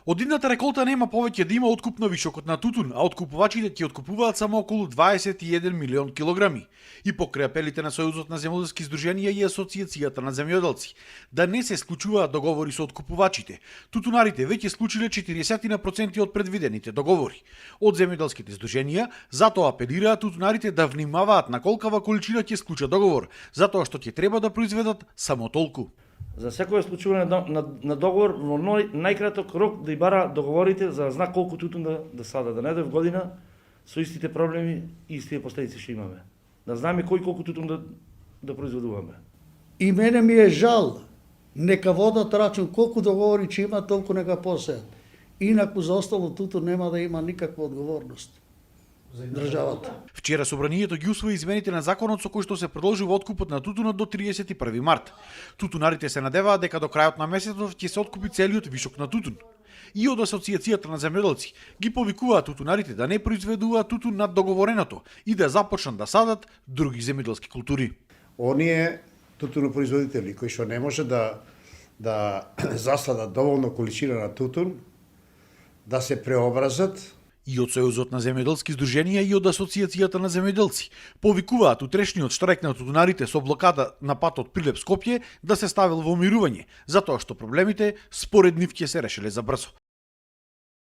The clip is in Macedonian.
Од идната реколта нема повеќе да има откуп на вишокот на тутун, а откупувачите ќе откупуваат само околу 21 милион килограми. И покрај апелите на Сојузот на земјоделски здруженија и Асоцијацијата на земјоделци да не се склучуваат договори со откупувачите, тутунарите веќе склучиле 40% од предвидените договори. Од земјоделските здруженија затоа апелираат тутунарите да внимаваат на колкава количина ќе склучат договор, затоа што ќе треба да произведат само толку. За секое склучување на договор во најкраток рок да и бара договорите за да зна колку тутун да сада, да не дојде в година со истите проблеми и истите последици што имаме. Да знаеме кој колку тутун да произведуваме. И мене ми е жал, нека водат рачун колку договори че има, толку нека посеат. Инаку за остало тутун нема да има никаква одговорност. Државата. Вчера собранието ги усвои измените на законот со кој што се продолжува откупот на тутунот до 31 март. Тутунарите се надеваат дека до крајот на месецот ќе се откупи целиот вишок на тутун. И од Асоцијацијата на земјоделци ги повикуваат тутунарите да не произведуваат тутун над договореното и да започнат да садат други земјоделски култури. Оние тутунопроизводители кои што не може да засадат доволно количина на тутун, да се преобразат. И од Сојузот на земјоделски здруженија и од Асоцијацијата на земјоделци повикуваат утрешниот штрajk на тутунарите со блокада на патот Прилеп-Скопје да се ставил во умирување, затоа што проблемите според нив ќе се решеле за брзо.